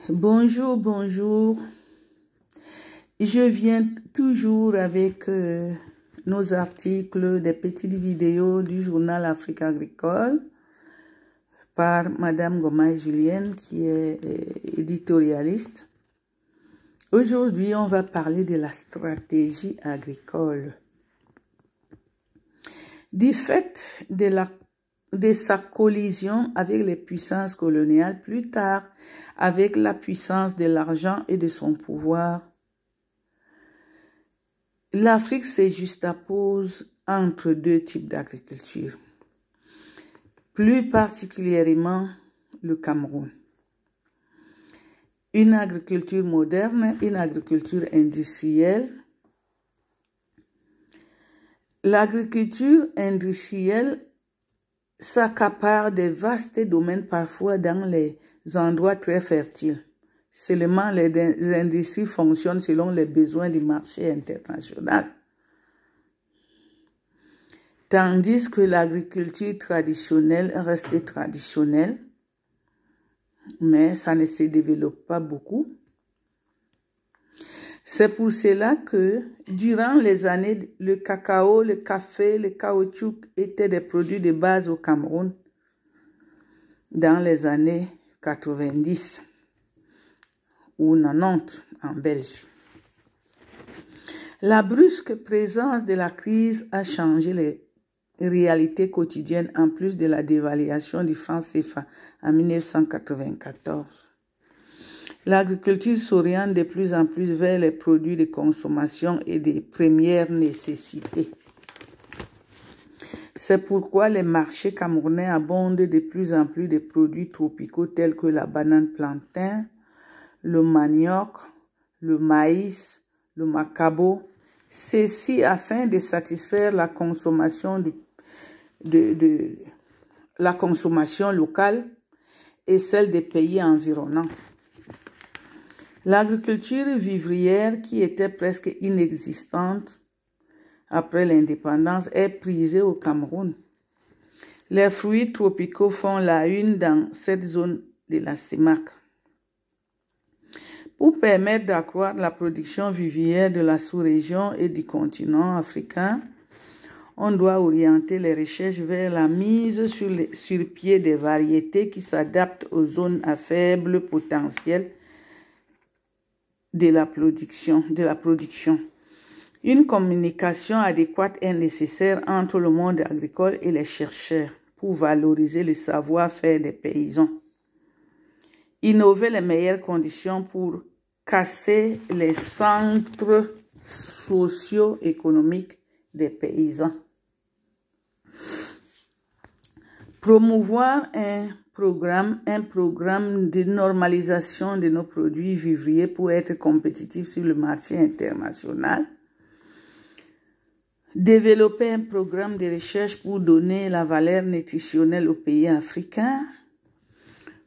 Bonjour, bonjour. Je viens toujours avec nos articles, des petites vidéos du journal Afrique Agricole par Madame Gomaï-Julienne qui est éditorialiste. Aujourd'hui, on va parler de la stratégie agricole. Du fait de sa collision avec les puissances coloniales, plus tard avec la puissance de l'argent et de son pouvoir, l'Afrique se juxtapose entre deux types d'agriculture, plus particulièrement le Cameroun. Une agriculture moderne, une agriculture industrielle. L'agriculture industrielle s'accapare de vastes domaines, parfois dans les endroits très fertiles. Seulement, les industries fonctionnent selon les besoins du marché international. Tandis que l'agriculture traditionnelle reste traditionnelle, mais ça ne se développe pas beaucoup. C'est pour cela que, durant les années, le cacao, le café, le caoutchouc étaient des produits de base au Cameroun dans les années 90 ou 90 en Belgique. La brusque présence de la crise a changé les réalités quotidiennes en plus de la dévaluation du franc CFA en 1994. L'agriculture s'oriente de plus en plus vers les produits de consommation et des premières nécessités. C'est pourquoi les marchés camerounais abondent de plus en plus de produits tropicaux tels que la banane plantain, le manioc, le maïs, le macabo, ceci afin de satisfaire la consommation la consommation locale et celle des pays environnants. L'agriculture vivrière, qui était presque inexistante après l'indépendance, est prisée au Cameroun. Les fruits tropicaux font la une dans cette zone de la CEMAC. Pour permettre d'accroître la production vivrière de la sous-région et du continent africain, on doit orienter les recherches vers la mise sur pied des variétés qui s'adaptent aux zones à faible potentiel de la production. Une communication adéquate est nécessaire entre le monde agricole et les chercheurs pour valoriser le savoir-faire des paysans. Innover les meilleures conditions pour casser les centres socio-économiques des paysans. Promouvoir un programme de normalisation de nos produits vivriers pour être compétitifs sur le marché international. Développer un programme de recherche pour donner la valeur nutritionnelle aux pays africains.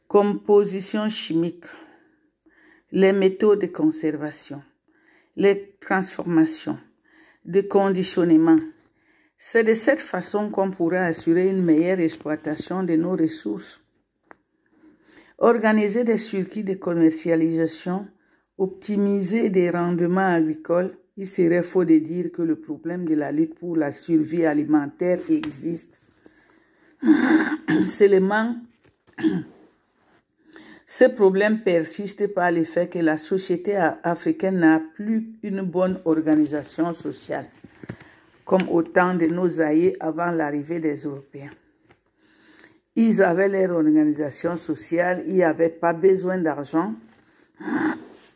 Composition chimique, les méthodes de conservation, les transformations, de conditionnement. C'est de cette façon qu'on pourra assurer une meilleure exploitation de nos ressources. Organiser des circuits de commercialisation, optimiser des rendements agricoles. Il serait faux de dire que le problème de la lutte pour la survie alimentaire existe. Seulement, ce problème persiste par le fait que la société africaine n'a plus une bonne organisation sociale, comme au temps de nos aïeux avant l'arrivée des Européens. Ils avaient leur organisation sociale, il n'y avait pas besoin d'argent,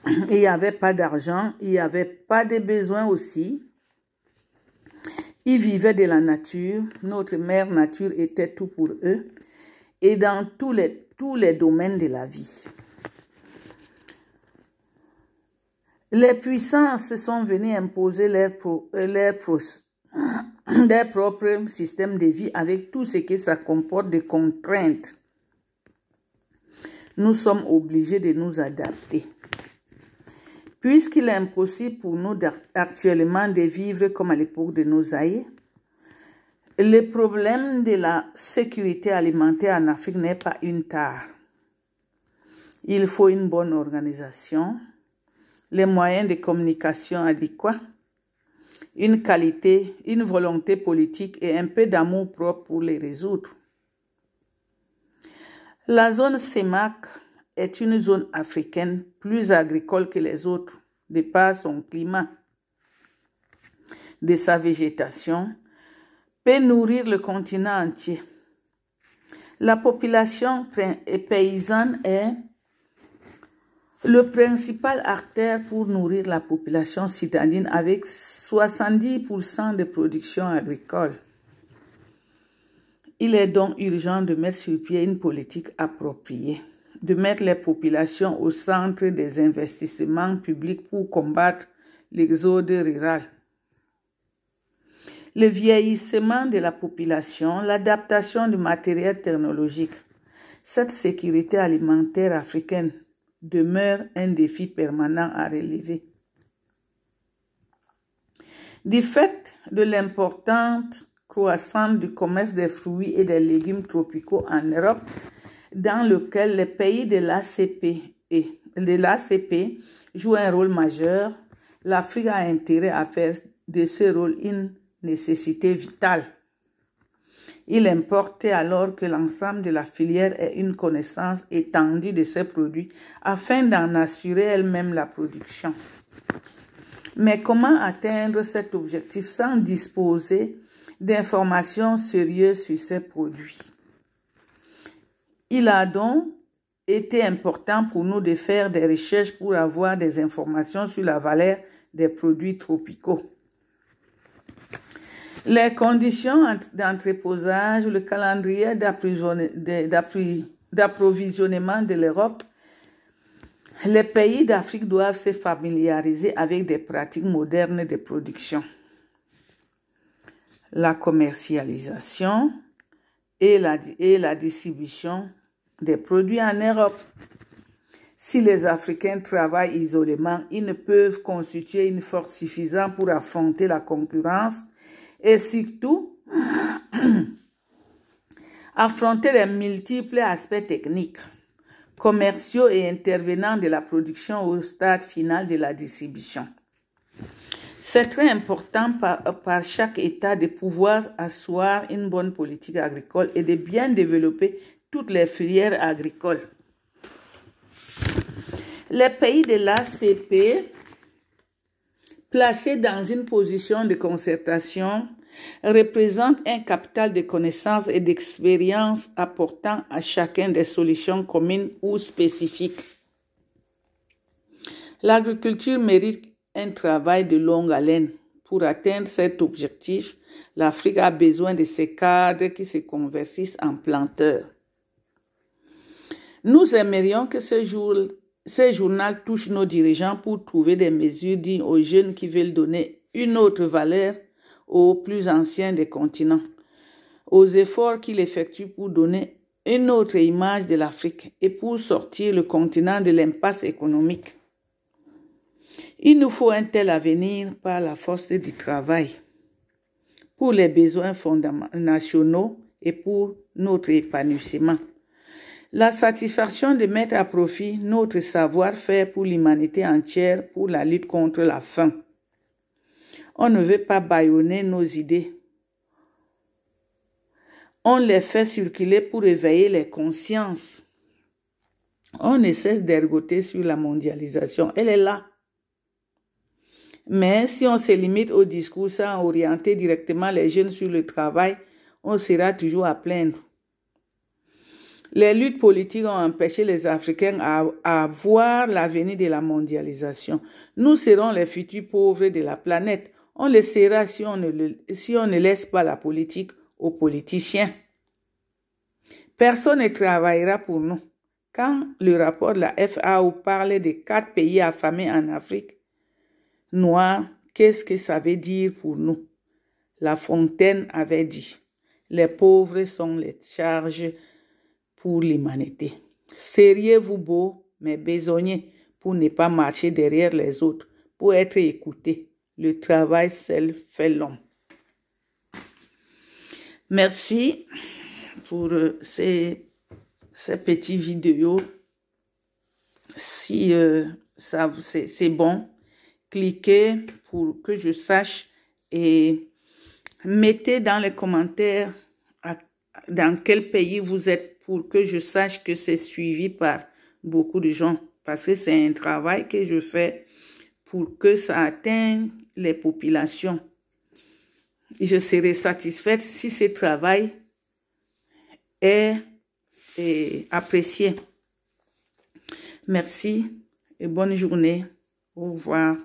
il n'y avait pas d'argent, il n'y avait pas de besoin aussi. Ils vivaient de la nature, notre mère nature était tout pour eux, et dans tous les domaines de la vie. Les puissances sont venues imposer leur propre système de vie avec tout ce que ça comporte de contraintes. Nous sommes obligés de nous adapter. Puisqu'il est impossible pour nous actuellement de vivre comme à l'époque de nos aïeux, le problème de la sécurité alimentaire en Afrique n'est pas une tare. Il faut une bonne organisation, les moyens de communication adéquats, une qualité, une volonté politique et un peu d'amour propre pour les résoudre. La zone CEMAC est une zone africaine plus agricole que les autres, de par son climat, de sa végétation, peut nourrir le continent entier. La population paysanne est le principal artère pour nourrir la population citadine avec 70% de production agricole. Il est donc urgent de mettre sur pied une politique appropriée, de mettre les populations au centre des investissements publics pour combattre l'exode rural. Le vieillissement de la population, l'adaptation du matériel technologique, cette sécurité alimentaire africaine demeure un défi permanent à relever. Du fait de l'importante croissance du commerce des fruits et des légumes tropicaux en Europe, dans lequel les pays de l'ACP jouent un rôle majeur, l'Afrique a intérêt à faire de ce rôle une nécessité vitale. Il importe alors que l'ensemble de la filière ait une connaissance étendue de ces produits afin d'en assurer elle-même la production. Mais comment atteindre cet objectif sans disposer d'informations sérieuses sur ces produits? Il a donc été important pour nous de faire des recherches pour avoir des informations sur la valeur des produits tropicaux. Les conditions d'entreposage, le calendrier d'approvisionnement de l'Europe, les pays d'Afrique doivent se familiariser avec des pratiques modernes de production. La commercialisation et la distribution des produits en Europe. Si les Africains travaillent isolément, ils ne peuvent constituer une force suffisante pour affronter la concurrence et surtout affronter les multiples aspects techniques, commerciaux et intervenants de la production au stade final de la distribution. C'est très important par chaque État de pouvoir asseoir une bonne politique agricole et de bien développer toutes les filières agricoles. Les pays de l'ACP, placés dans une position de concertation, représentent un capital de connaissances et d'expérience apportant à chacun des solutions communes ou spécifiques. L'agriculture mérite un travail de longue haleine. Pour atteindre cet objectif, l'Afrique a besoin de ces cadres qui se convertissent en planteurs. Nous aimerions que ce journal touche nos dirigeants pour trouver des mesures dignes aux jeunes qui veulent donner une autre valeur aux plus anciens des continents, aux efforts qu'il effectue pour donner une autre image de l'Afrique et pour sortir le continent de l'impasse économique. Il nous faut un tel avenir par la force du travail, pour les besoins nationaux et pour notre épanouissement. La satisfaction de mettre à profit notre savoir-faire pour l'humanité entière pour la lutte contre la faim. On ne veut pas bâillonner nos idées. On les fait circuler pour éveiller les consciences. On ne cesse d'ergoter sur la mondialisation. Elle est là. Mais si on se limite au discours sans orienter directement les jeunes sur le travail, on sera toujours à plaindre. Les luttes politiques ont empêché les Africains à voir l'avenir de la mondialisation. Nous serons les futurs pauvres de la planète. On le sera si on ne laisse pas la politique aux politiciens. Personne ne travaillera pour nous. Quand le rapport de la FAO parlait de 4 pays affamés en Afrique noire, qu'est-ce que ça veut dire pour nous? La Fontaine avait dit, les pauvres sont les charges pour l'humanité. Seriez-vous beau, mais besognez pour ne pas marcher derrière les autres, pour être écouté. Le travail seul fait l'homme. Merci pour ces petites vidéos Si c'est bon, cliquez pour que je sache et mettez dans les commentaires dans quel pays vous êtes pour que je sache que c'est suivi par beaucoup de gens. Parce que c'est un travail que je fais pour que ça atteigne les populations. Je serai satisfaite si ce travail est apprécié. Merci et bonne journée. Au revoir.